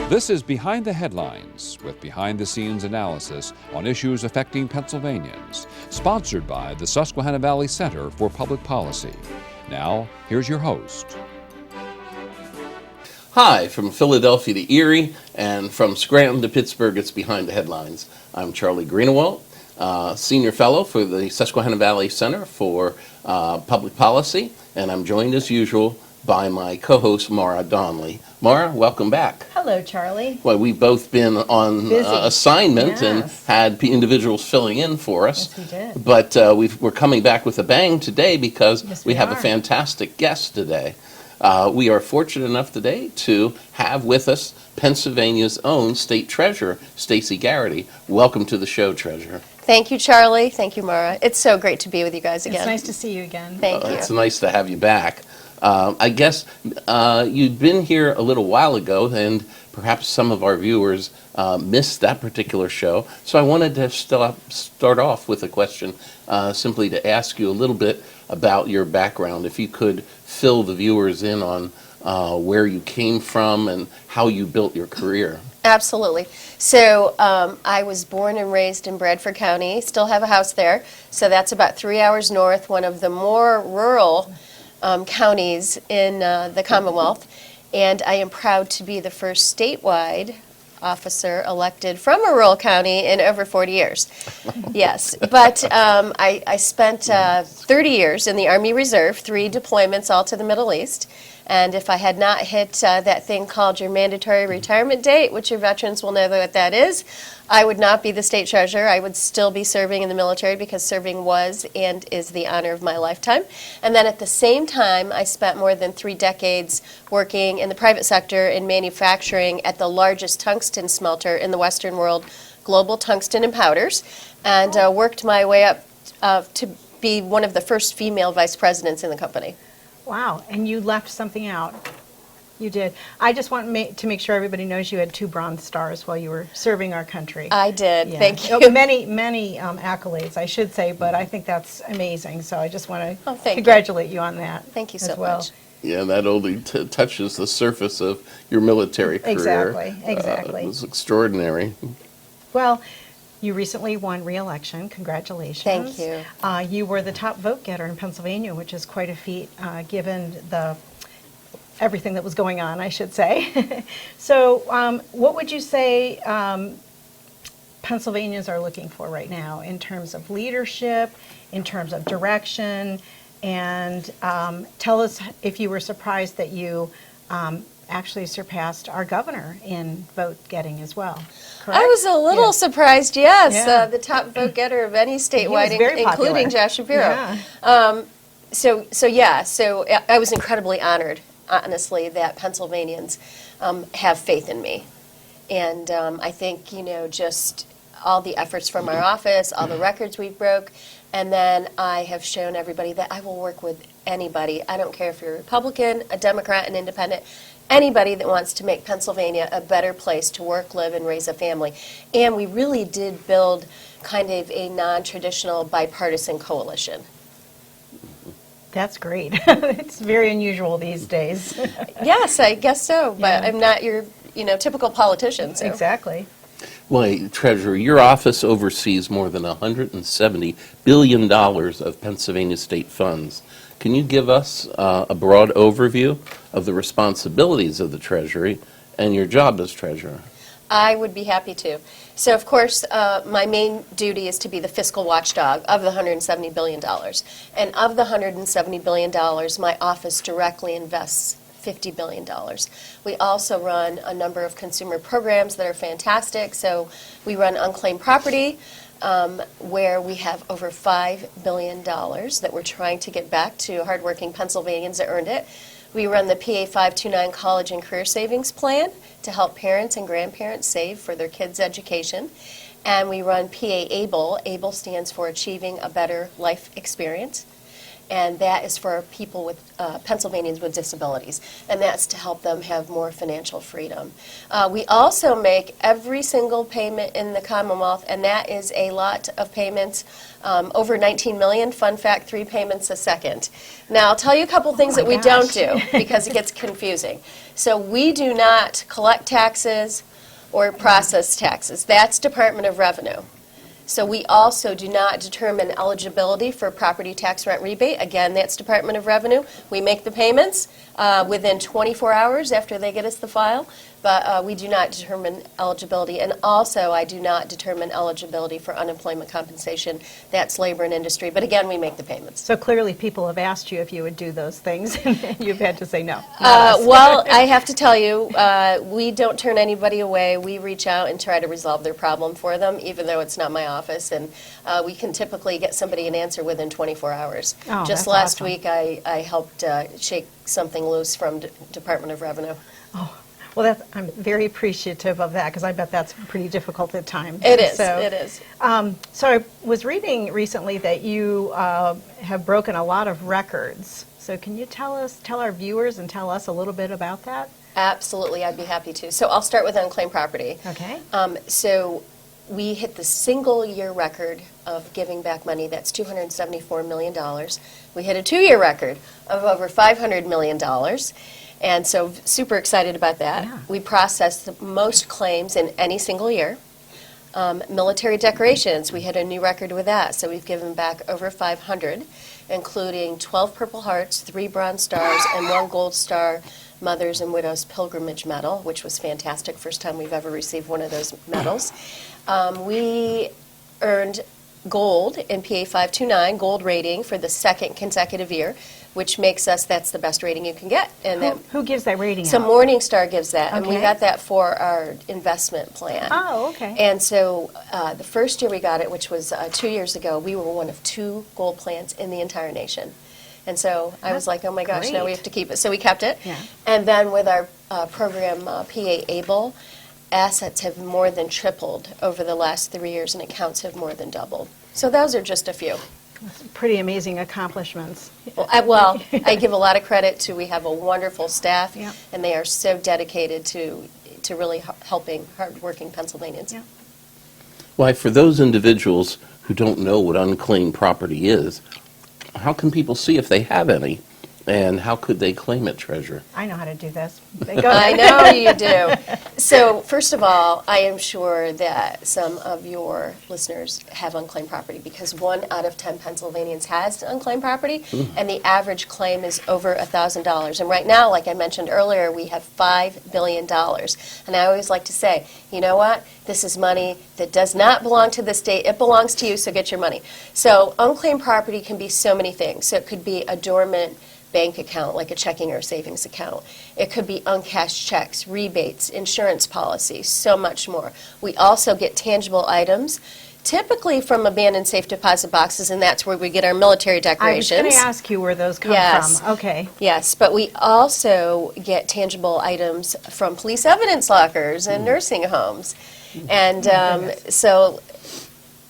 This is Behind the Headlines, with behind-the-scenes analysis on issues affecting Pennsylvanians, sponsored by the Susquehanna Valley Center for Public Policy. Now, here's your host. Hi, from Philadelphia to Erie, and from Scranton to Pittsburgh, it's Behind the Headlines. I'm Charlie Greenewalt, Senior Fellow for the Susquehanna Valley Center for Public Policy, and I'm joined as usual by my co-host, Maura Donnelly. Maura, welcome back. Hello, Charlie. Well, we've both been on assignment and had individuals filling in for us. Yes, we did. But we're coming back with a bang today because we have a fantastic guest today. We are fortunate enough today to have with us Pennsylvania's own State Treasurer, Stacy Garrity. Welcome to the show, Treasurer. Thank you, Charlie. Thank you, Maura. It's so great to be with you guys again. It's nice to see you again. Thank you. It's nice to have you back. I guess you'd been here a little while ago, and perhaps some of our viewers missed that particular show. So I wanted to start off with a question, simply to ask you a little bit about your background. If you could fill the viewers in on where you came from and how you built your career. Absolutely. So I was born and raised in Bradford County, still have a house there. So that's about 3 hours north, one of the more rural counties in the Commonwealth. And I am proud to be the first statewide officer elected from a rural county in over 40 years. Yes, but I spent 30 years in the Army Reserve, 3 deployments all to the Middle East. And if I had not hit that thing called your mandatory retirement date, which your veterans will know what that is, I would not be the state treasurer. I would still be serving in the military because serving was and is the honor of my lifetime. And then at the same time, I spent more than 3 decades working in the private sector in manufacturing at the largest tungsten smelter in the Western world, Global Tungsten and Powders, and worked my way up to be one of the first female vice presidents in the company. Wow, and you left something out. You did. I just want to make sure everybody knows you had 2 Bronze Stars while you were serving our country. I did. Yeah. Thank you. Many accolades, I should say, but I think that's amazing. So I just want to congratulate you on that. Thank you so much. Yeah, that only touches the surface of your military career. Exactly. It was extraordinary. Well, you recently won re-election. Congratulations. Thank you. You were the top vote getter in Pennsylvania, which is quite a feat given everything that was going on, I should say. So what would you say Pennsylvanians are looking for right now in terms of leadership, in terms of direction, and tell us if you were surprised that you actually surpassed our governor in vote getting as well. Correct? I was a little surprised, yes. Yeah. The top vote getter of any statewide, including Josh Shapiro. Yeah. So I was incredibly honored, honestly, that Pennsylvanians have faith in me. And I think, just all the efforts from our office, all the records we broke, and then I have shown everybody that I will work with anybody. I don't care if you're a Republican, a Democrat, an independent, anybody that wants to make Pennsylvania a better place to work, live, and raise a family. And we really did build kind of a non-traditional bipartisan coalition. That's great. It's very unusual these days. Yes, I guess so, but I'm not your typical politician. So. Exactly. Well, Treasurer, your office oversees more than $170 billion of Pennsylvania state funds. Can you give us a broad overview of the responsibilities of the Treasury and your job as Treasurer? I would be happy to. So, of course, my main duty is to be the fiscal watchdog of the $170 billion. And of the $170 billion, my office directly invests $50 billion. We also run a number of consumer programs that are fantastic. So we run unclaimed property, where we have over $5 billion that we're trying to get back to hardworking Pennsylvanians that earned it. We run the PA 529 College and Career Savings Plan to help parents and grandparents save for their kids' education. And we run PA ABLE. ABLE stands for Achieving a Better Life Experience. and that is for people with Pennsylvanians with disabilities, and that's to help them have more financial freedom. We also make every single payment in the Commonwealth, and that is a lot of payments, over 19 million. Fun fact, 3 payments a second. Now, I'll tell you a couple things that we don't do because it gets confusing. So we do not collect taxes or process taxes. That's Department of Revenue. So we also do not determine eligibility for property tax rent rebate. Again, that's Department of Revenue. We make the payments within 24 hours after they get us the file, but we do not determine eligibility. And also, I do not determine eligibility for unemployment compensation. That's labor and industry. But again, we make the payments. So clearly people have asked you if you would do those things, and you've had to say no. Well, I have to tell you, we don't turn anybody away. We reach out and try to resolve their problem for them, even though it's not my office. And we can typically get somebody an answer within 24 hours. Oh, Just that's last awesome. week, I helped shake something loose from Department of Revenue. Well, I'm very appreciative of that, because I bet that's pretty difficult at times. It is, So, it is. So I was reading recently that you have broken a lot of records. So can you tell our viewers and tell us a little bit about that? Absolutely, I'd be happy to. So I'll start with unclaimed property. Okay. So we hit the single year record of giving back money. That's $274 million. We hit a 2-year record of over $500 million. And so super excited about that. Yeah. We processed the most claims in any single year. Military decorations, we hit a new record with that. So we've given back over 500, including 12 Purple Hearts, 3 Bronze Stars, and 1 Gold Star Mothers and Widows Pilgrimage Medal, which was fantastic. First time we've ever received one of those medals. We earned gold in PA 529, gold rating for the second consecutive year, which makes us, that's the best rating you can get. And Who gives that rating so out? Morningstar gives that, and we Okay. got that for our investment plan. Oh, okay. And so the first year we got it, which was 2 years ago, we were one of 2 gold plans in the entire nation. And so I was like, oh my gosh, now we great. have to keep it. So we kept it. Yeah. And then with our program, PA Able, assets have more than tripled over the last 3 years, and accounts have more than doubled. So those are just a few. Pretty amazing accomplishments. Well, I give a lot of credit to, we have a wonderful staff, Yeah. and they are so dedicated to really helping hardworking Pennsylvanians. Yeah. Why, for those individuals who don't know what unclaimed property is, how can people see if they have any? And how could they claim it, Treasurer? I know how to do this. Go I ahead. know you do. So first of all, I am sure that some of your listeners have unclaimed property, because 1 out of 10 Pennsylvanians has unclaimed property, and the average claim is over $1,000. And right now, like I mentioned earlier, we have $5 billion. And I always like to say, you know what? This is money that does not belong to the state. It belongs to you, so get your money. So unclaimed property can be so many things. So it could be a dormant bank account, like a checking or savings account. It could be uncashed checks, rebates, insurance policies, so much more. We also get tangible items, typically from abandoned safe deposit boxes, and that's where we get our military I was decorations. going to ask you where those come Yes. from. Okay. Yes, but we also get tangible items from police evidence lockers and nursing homes. And so,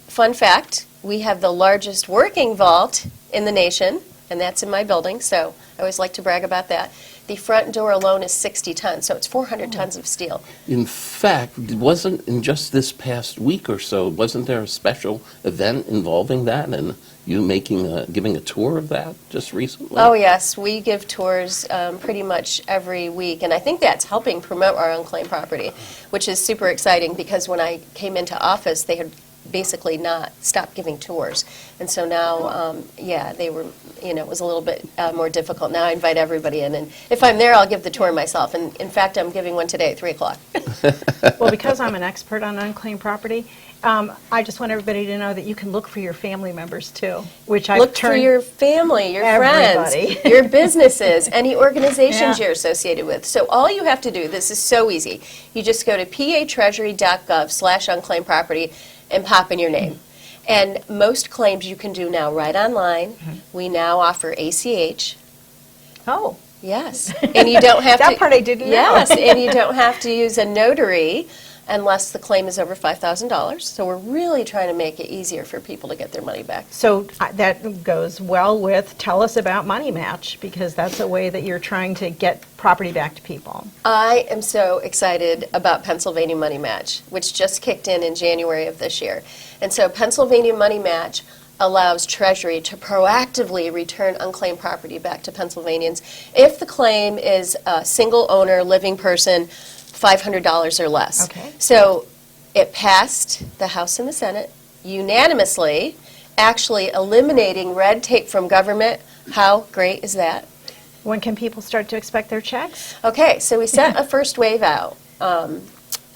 fun fact, we have the largest working vault in the nation, and that's in my building, so I always like to brag about that. The front door alone is 60 tons, so it's 400 tons of steel. In fact, wasn't in just this past week or so, wasn't there a special event involving that, and you giving a tour of that just recently? Oh, yes, we give tours pretty much every week, and I think that's helping promote our unclaimed property, which is super exciting, because when I came into office, they had basically not stopped giving tours. And so now, they were, it was a little bit more difficult. Now I invite everybody in, and if I'm there, I'll give the tour myself. And in fact, I'm giving one today at 3 o'clock. Well, because I'm an expert on unclaimed property, I just want everybody to know that you can look for your family members too, which I've Look for turned your family, your Everybody. friends, your businesses, any organizations Yeah. you're associated with. So all you have to do, this is so easy, you just go to patreasury.gov/unclaimed property and pop in your name. And most claims you can do now right online. We now offer ACH. Oh, Yes, and you don't have that to. part I didn't know. Yes, and you don't have to use a notary. unless the claim is over $5,000. So we're really trying to make it easier for people to get their money back. So that goes well with, tell us about Money Match, because that's a way that you're trying to get property back to people. I am so excited about Pennsylvania Money Match, which just kicked in January of this year. And so Pennsylvania Money Match allows Treasury to proactively return unclaimed property back to Pennsylvanians if the claim is a single owner, living person, $500 or less. Okay. So it passed the House and the Senate unanimously, actually eliminating red tape from government. How great is that? When can people start to expect their checks? Okay, so we sent a first wave out.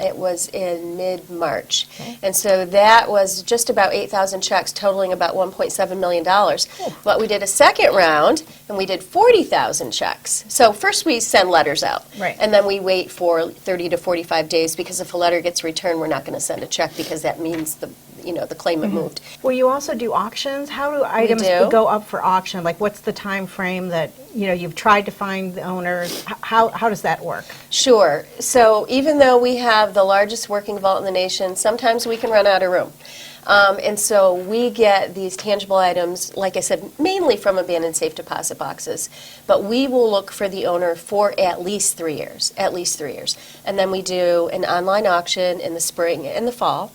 It was in mid-March. Okay. And so that was just about 8,000 checks totaling about $1.7 million. But we did a second round, and we did 40,000 checks. So first we send letters out. Right. And then we wait for 30 to 45 days, because if a letter gets returned, we're not going to send a check, because that means the claimant moved. Well, you also do auctions. How do items do. go up for auction? Like, what's the time frame that, you've tried to find the owners? How does that work? Sure. So even though we have the largest working vault in the nation, sometimes we can run out of room. And so we get these tangible items, like I said, mainly from abandoned safe deposit boxes. But we will look for the owner for at least 3 years, And then we do an online auction in the spring and the fall.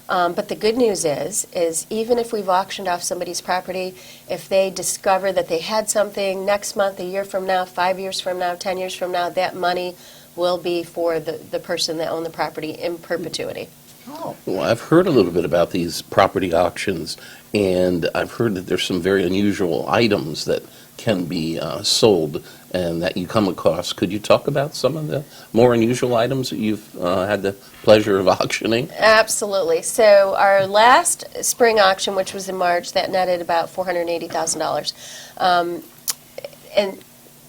But the good news is even if we've auctioned off somebody's property, if they discover that they had something next month, a year from now, 5 years from now, 10 years from now, that money will be for the person that owned the property in perpetuity. Oh. Well, I've heard a little bit about these property auctions, and I've heard that there's some very unusual items that can be sold and that you come across. Could you talk about some of the more unusual items that you've had the pleasure of auctioning? Absolutely. So our last spring auction, which was in March, that netted about $480,000. And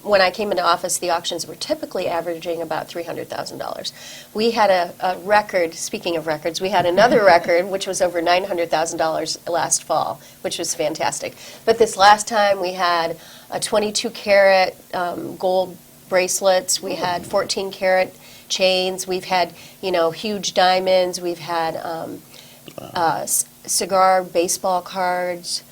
when I came into office, the auctions were typically averaging about $300,000. We had a record, speaking of records, we had another record, which was over $900,000 last fall, which was fantastic. But this last time we had a 22-carat gold bracelets, we had 14-carat chains, we've had, huge diamonds, we've had cigar baseball cards,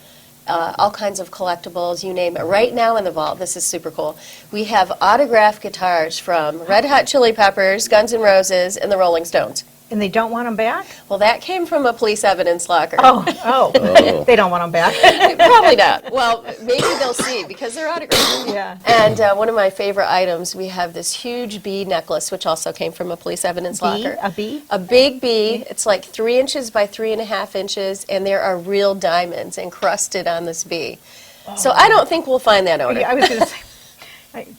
all kinds of collectibles, you name it. Right now in the vault, this is super cool, we have autographed guitars from Red Hot Chili Peppers, Guns N' Roses, and the Rolling Stones. And they don't want them back? Well, that came from a police evidence locker. Oh. They don't want them back. Probably not. Well, maybe they'll see, because they're autographed. Yeah. And one of my favorite items, we have this huge bee necklace, which also came from a police evidence locker. A bee? A big bee. It's like 3 inches by 3.5 inches, and there are real diamonds encrusted on this bee. So I don't think we'll find that owner. I was going to say,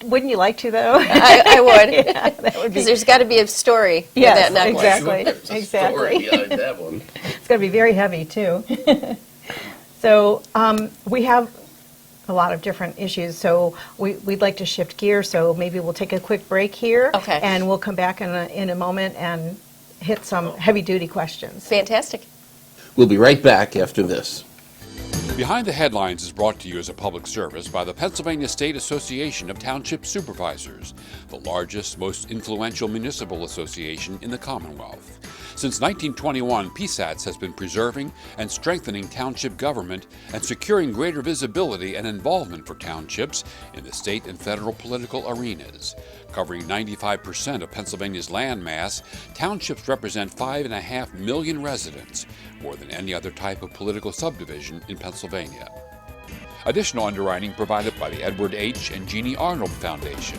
wouldn't you like to, though? I would. Yeah, that would be. Because there's got to be a story with Yes, that necklace. exactly. There's a Exactly. story behind that one. It's going to be very heavy, too. So we have a lot of different issues, so we'd like to shift gears, so maybe we'll take a quick break here. Okay. And we'll come back in a moment and hit some heavy-duty questions. Fantastic. We'll be right back after this. Behind the Headlines is brought to you as a public service by the Pennsylvania State Association of Township Supervisors, the largest, most influential municipal association in the Commonwealth. Since 1921, PSATS has been preserving and strengthening township government and securing greater visibility and involvement for townships in the state and federal political arenas. Covering 95% of Pennsylvania's land mass, townships represent 5.5 million residents, more than any other type of political subdivision in Pennsylvania. Additional underwriting provided by the Edward H. and Jeannie Arnold Foundation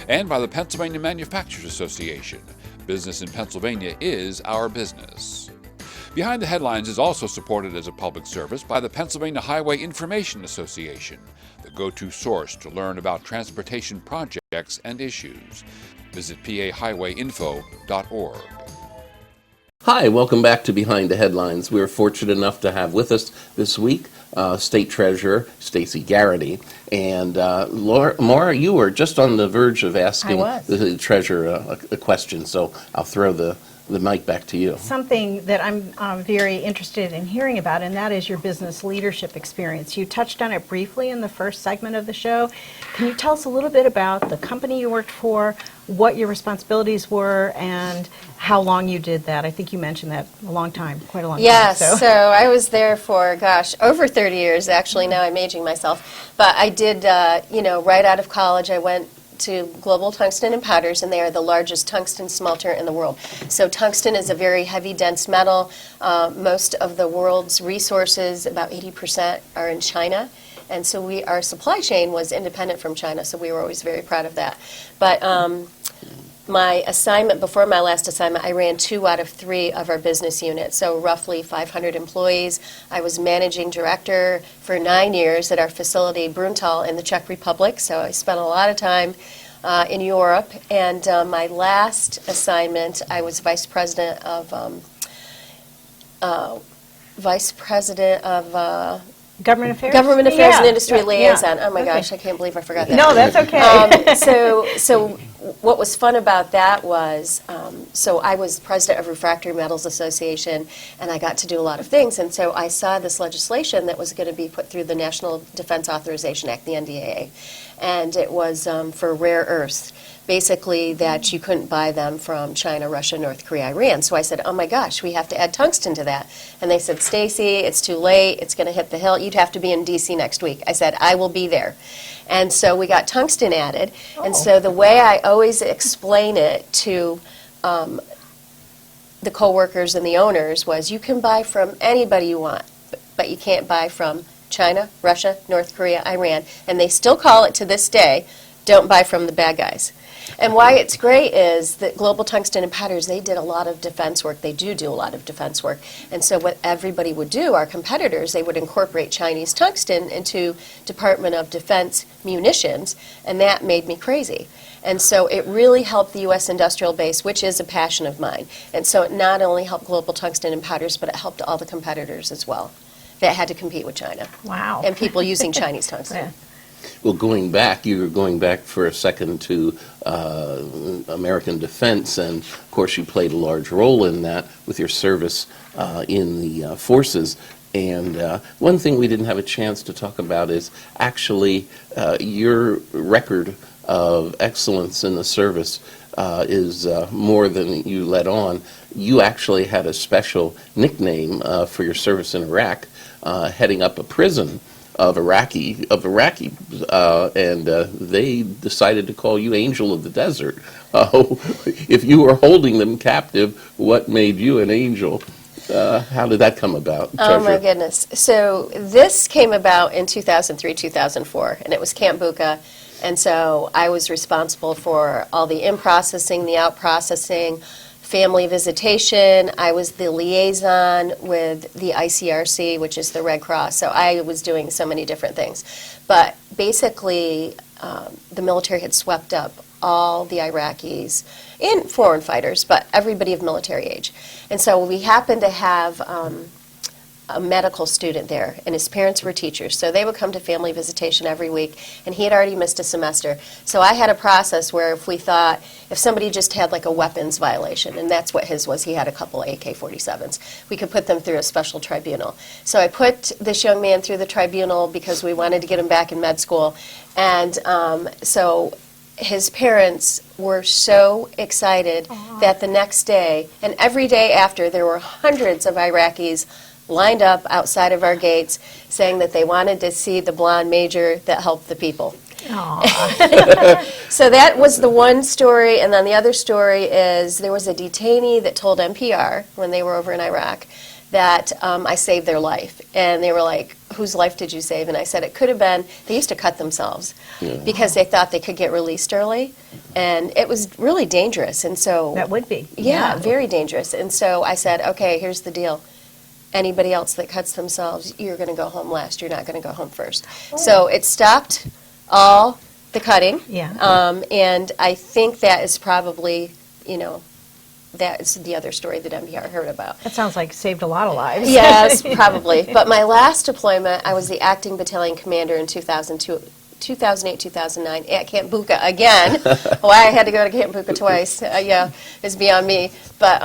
and by the Pennsylvania Manufacturers Association. Business in Pennsylvania is our business. Behind the Headlines is also supported as a public service by the Pennsylvania Highway Information Association, the go-to source to learn about transportation projects and issues. Visit pahighwayinfo.org. Hi, welcome back to Behind the Headlines. We're fortunate enough to have with us this week State Treasurer Stacy Garrity. And Maura, you were just on the verge of asking the Treasurer a question, so I'll throw the mic back to you. Something that I'm very interested in hearing about, and that is your business leadership experience. You touched on it briefly in the first segment of the show. Can you tell us a little bit about the company you worked for, what your responsibilities were and how long you did that. I think you mentioned that a long time, quite a long Yes, time. so I was there for, gosh, over 30 years, actually. Now I'm aging myself. But I did, right out of college, I went to Global Tungsten and Powders, and they are the largest tungsten smelter in the world. So tungsten is a very heavy, dense metal. Most of the world's resources, about 80%, are in China. And so our supply chain was independent from China, so we were always very proud of that. But my assignment, before my last assignment, I ran 2 out of 3 of our business units, so roughly 500 employees. I was managing director for 9 years at our facility, Bruntal, in the Czech Republic, so I spent a lot of time in Europe. And my last assignment, I was vice president of Government affairs? Government Affairs and Industry Yeah. Liaison. Oh my Okay. gosh, I can't believe I forgot that. No, that's okay. So what was fun about that was, so I was president of Refractory Metals Association, and I got to do a lot of things. And so I saw this legislation that was going to be put through the National Defense Authorization Act, the NDAA, and it was for rare earths. Basically, that you couldn't buy them from China, Russia, North Korea, Iran. So I said, oh my gosh, we have to add tungsten to that. And they said, Stacy, it's too late. It's going to hit the hill. You'd have to be in D.C. next week. I said, I will be there. And so we got tungsten added. And so the way I always explain it to the coworkers and the owners was, you can buy from anybody you want, but you can't buy from China, Russia, North Korea, Iran. And they still call it to this day, don't buy from the bad guys. And why it's great is that Global Tungsten and Powders, they did a lot of defense work. They do a lot of defense work. And so what everybody would do, our competitors, they would incorporate Chinese tungsten into Department of Defense munitions, and that made me crazy. And so it really helped the U.S. industrial base, which is a passion of mine. And so it not only helped Global Tungsten and Powders, but it helped all the competitors as well that had to compete with China. Wow. And people using Chinese tungsten. Yeah. Well, you were going back for a second to American defense, and of course you played a large role in that with your service in the forces. And one thing we didn't have a chance to talk about is actually your record of excellence in the service is more than you let on. You actually had a special nickname for your service in Iraq, heading up a prison of Iraqi, and they decided to call you Angel of the Desert. If you were holding them captive, what made you an angel? How did that come about, Oh my Treasurer? goodness. So this came about in 2003, 2004, and it was Camp Bucca. And so I was responsible for all the in-processing, the out-processing, family visitation. I was the liaison with the ICRC, which is the Red Cross. So I was doing so many different things. But basically, the military had swept up all the Iraqis and foreign fighters, but everybody of military age. And so we happened to have a medical student there, and his parents were teachers. So they would come to family visitation every week, and he had already missed a semester. So I had a process where if somebody just had like a weapons violation, and that's what his was, he had a couple AK-47s, we could put them through a special tribunal. So I put this young man through the tribunal because we wanted to get him back in med school. And so his parents were so excited that the next day, and every day after, there were hundreds of Iraqis lined up outside of our gates saying that they wanted to see the blonde major that helped the people. So that was the one story, and then the other story is there was a detainee that told NPR when they were over in Iraq that I saved their life. And they were like, whose life did you save? And I said it could have been, they used to cut themselves because they thought they could get released early. And it was really dangerous. And so That would be. yeah, very dangerous. And so I said, okay, here's the deal. Anybody else that cuts themselves, you're going to go home last. You're not going to go home first. So it stopped all the cutting. Yeah. And I think that is probably, that is the other story that NPR heard about. That sounds like saved a lot of lives. Yes, probably. But my last deployment, I was the acting battalion commander in 2008, 2009 at Camp Bucca again. Why I had to go to Camp Bucca twice, is beyond me. But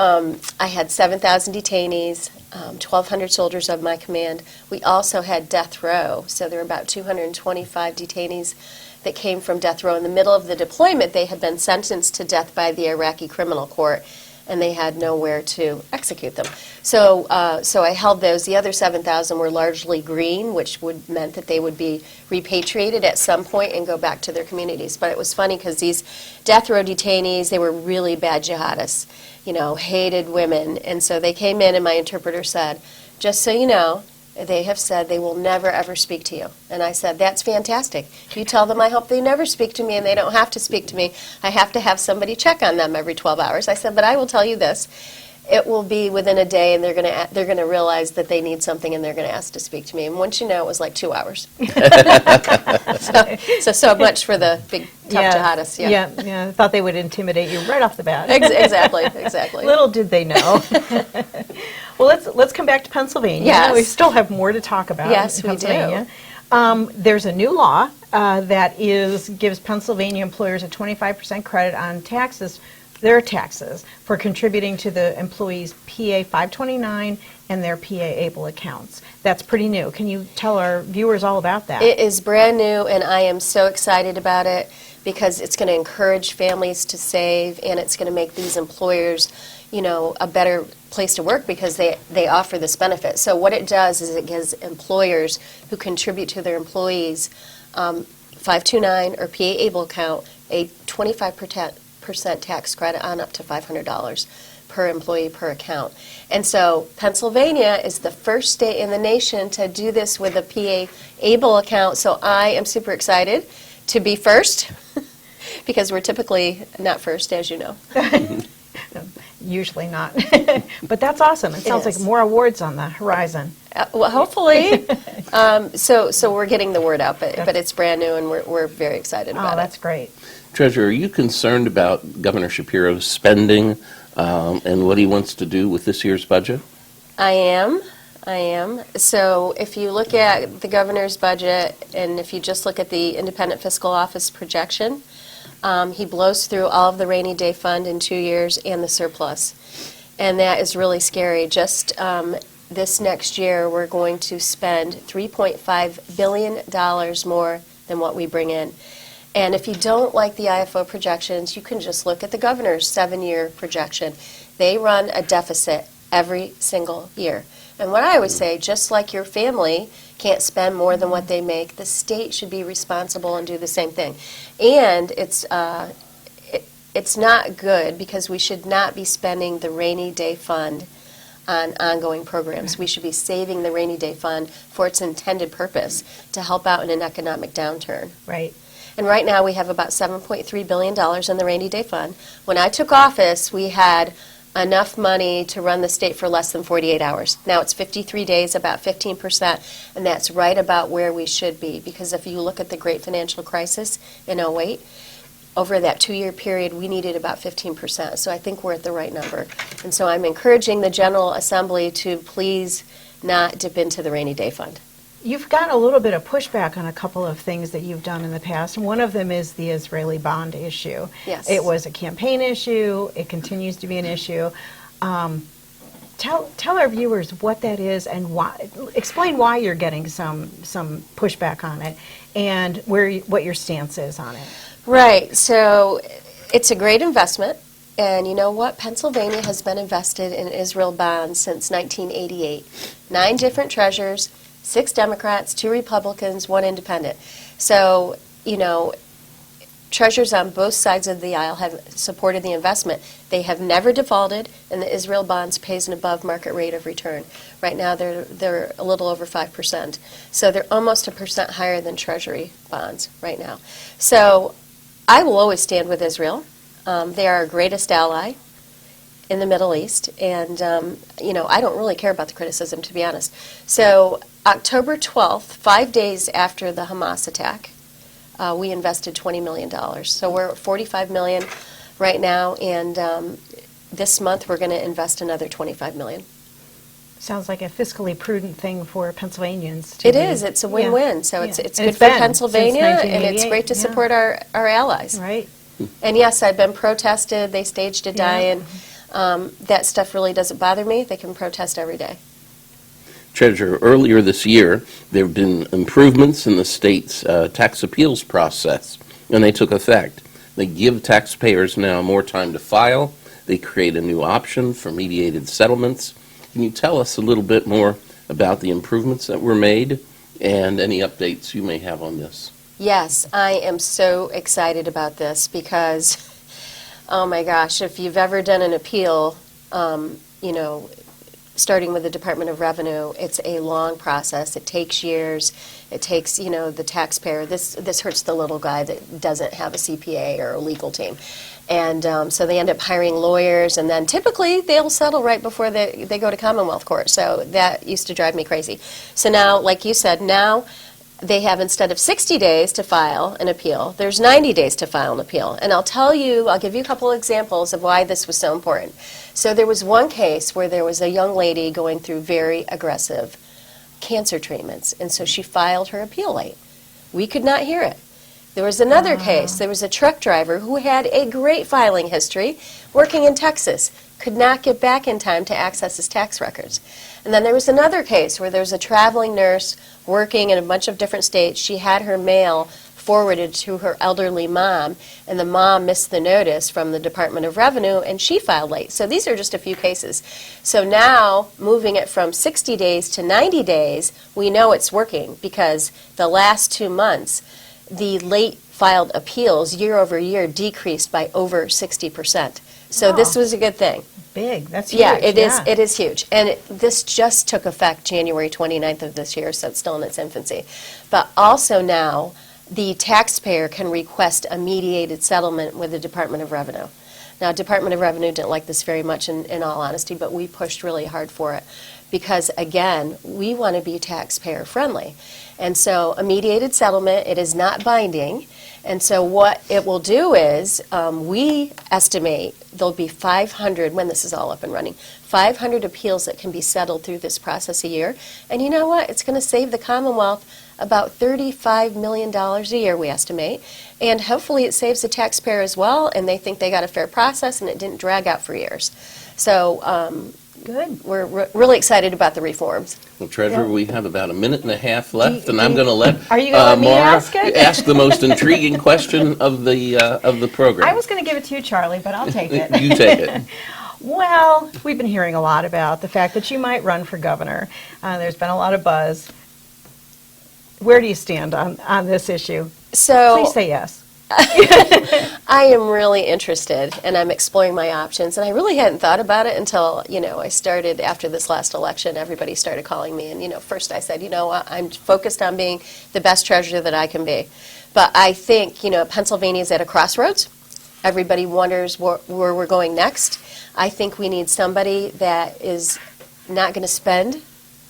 I had 7,000 detainees, 1,200 soldiers of my command. We also had death row, so there were about 225 detainees that came from death row. In the middle of the deployment, they had been sentenced to death by the Iraqi criminal court, and they had nowhere to execute them. So I held those. The other 7,000 were largely green, which meant that they would be repatriated at some point and go back to their communities. But it was funny because these death row detainees, they were really bad jihadists, hated women. And so they came in, and my interpreter said, just so you know, they have said they will never, ever speak to you. And I said, that's fantastic. You tell them I hope they never speak to me, and they don't have to speak to me. I have to have somebody check on them every 12 hours. I said, but I will tell you this. It will be within a day, and they're going to realize that they need something, and they're going to ask to speak to me. And once you know, it was like 2 hours. so much for the big, tough jihadists. Yeah. I thought they would intimidate you right off the bat. Exactly. Little did they know. Well, let's come back to Pennsylvania. Yes. We still have more to talk about. Yes, in we Pennsylvania. There's a new law that gives Pennsylvania employers a 25% credit on their taxes for contributing to the employees' PA 529 and their PA able accounts. That's pretty new. Can you tell our viewers all about that? It is brand new, and I am so excited about it because it's going to encourage families to save, and it's going to make these employers, a better place to work because they offer this benefit. So what it does is it gives employers who contribute to their employees 529 or PA able account a 25% tax credit on up to $500 per employee per account. And so Pennsylvania is the first state in the nation to do this with a PA able account. So I am super excited to be first because we're typically not first, as you know. Usually not. But that's awesome. It sounds like more awards on the horizon. Well, hopefully. So we're getting the word out, but it's brand new, and we're very excited about it. Oh, that's great. Treasurer, are you concerned about Governor Shapiro's spending and what he wants to do with this year's budget? I am. So if you look at the governor's budget, and if you just look at the Independent Fiscal Office projection, he blows through all of the rainy day fund in 2 years and the surplus. And that is really scary. Just this next year, we're going to spend $3.5 billion more than what we bring in. And if you don't like the IFO projections, you can just look at the governor's 7-year projection. They run a deficit every single year. And what I always say, just like your family can't spend more than what they make, the state should be responsible and do the same thing. And it's not good because we should not be spending the rainy day fund on ongoing programs. We should be saving the rainy day fund for its intended purpose, to help out in an economic downturn. Right. And right now we have about $7.3 billion in the rainy day fund. When I took office, we had enough money to run the state for less than 48 hours. Now it's 53 days, about 15%, and that's right about where we should be. Because if you look at the great financial crisis in 2008, over that 2-year period, we needed about 15%. So I think we're at the right number. And so I'm encouraging the General Assembly to please not dip into the rainy day fund. You've gotten a little bit of pushback on a couple of things that you've done in the past. One of them is the Israeli bond issue. Yes. It was a campaign issue. It continues to be an issue. Tell our viewers what that is and why. Explain why you're getting some pushback on it and what your stance is on it. Right. So it's a great investment. And you know what? Pennsylvania has been invested in Israel bonds since 1988. 9 different treasurers, 6 Democrats, 2 Republicans, 1 independent. So, treasurers on both sides of the aisle have supported the investment. They have never defaulted, and the Israel bonds pays an above market rate of return. Right now, they're a little over 5%. So they're almost 1% higher than Treasury bonds right now. So I will always stand with Israel. They are our greatest ally in the Middle East, and I don't really care about the criticism, to be honest. So October 12th, 5 days after the Hamas attack, we invested $20 million. So we're at $45 million right now, and this month we're going to invest another $25 million. Sounds like a fiscally prudent thing for Pennsylvanians to It do. is. It's a win-win. So Yeah. it's And good it's for been Pennsylvania, since and it's 1988, great to yeah. support our allies. Right. And yes, I've been protested. They staged a Yeah. die-in. That stuff really doesn't bother me. They can protest every day. Treasurer, earlier this year, there have been improvements in the state's tax appeals process, and they took effect. They give taxpayers now more time to file. They create a new option for mediated settlements. Can you tell us a little bit more about the improvements that were made and any updates you may have on this? Yes, I am so excited about this because, oh my gosh, if you've ever done an appeal, you know, starting with the Department of Revenue, it's a long process. It takes years. It takes, you know, the taxpayer. This hurts the little guy that doesn't have a CPA or a legal team. And so they end up hiring lawyers, and then typically they'll settle right before they go to Commonwealth Court. So that used to drive me crazy. So now, like you said, now they have, instead of 60 days to file an appeal, there's 90 days to file an appeal. And I'll give you a couple examples of why this was so important. So there was one case where there was a young lady going through very aggressive cancer treatments, and so she filed her appeal late. We could not hear it. There was another case. There was a truck driver who had a great filing history working in Texas, could not get back in time to access his tax records. And then there was another case where there was a traveling nurse working in a bunch of different states. She had her mail forwarded to her elderly mom, and the mom missed the notice from the Department of Revenue, and she filed late. So these are just a few cases. So now, moving it from 60 days to 90 days, we know it's working because the last 2 months, the late filed appeals year over year decreased by over 60%. So this was a good thing. Big. That's huge. Yeah, it is huge. And this just took effect January 29th of this year, so it's still in its infancy. But also now, the taxpayer can request a mediated settlement with the Department of Revenue. Now, Department of Revenue didn't like this very much, in all honesty, but we pushed really hard for it because, again, we want to be taxpayer friendly. And so a mediated settlement, it is not binding. And so what it will do is we estimate there'll be 500, when this is all up and running, 500 appeals that can be settled through this process a year. And you know what? It's going to save the Commonwealth about $35 million a year, we estimate. And hopefully it saves the taxpayer as well, and they think they got a fair process and it didn't drag out for years. So good. We're really excited about the reforms. Well, Treasurer, we have about a minute and a half left, and I'm going to let Are you gonna let me Mara ask it? ask the most intriguing question of the program. I was going to give it to you, Charlie, but I'll take it. You take it. Well, we've been hearing a lot about the fact that you might run for governor. There's been a lot of buzz. Where do you stand on this issue? So Please say yes. I am really interested, and I'm exploring my options. And I really hadn't thought about it until, I started after this last election. Everybody started calling me, and, first I said, I'm focused on being the best treasurer that I can be. But I think, Pennsylvania's at a crossroads. Everybody wonders where we're going next. I think we need somebody that is not going to spend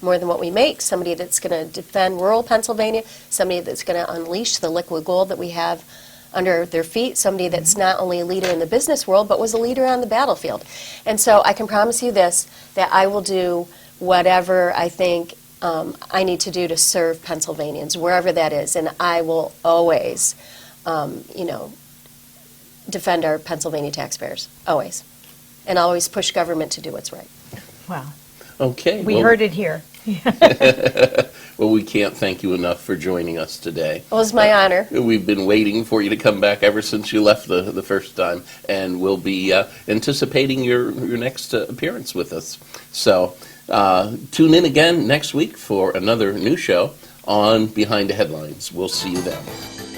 more than what we make, somebody that's going to defend rural Pennsylvania, somebody that's going to unleash the liquid gold that we have under their feet, somebody that's not only a leader in the business world, but was a leader on the battlefield. And so I can promise you this, that I will do whatever I think I need to do to serve Pennsylvanians, wherever that is. And I will always, defend our Pennsylvania taxpayers, always. And always push government to do what's right. Wow. Okay. We heard it here. Well, we can't thank you enough for joining us today. It was my honor. We've been waiting for you to come back ever since you left the first time, and we'll be anticipating your next appearance with us. So tune in again next week for another new show on Behind the Headlines. We'll see you then.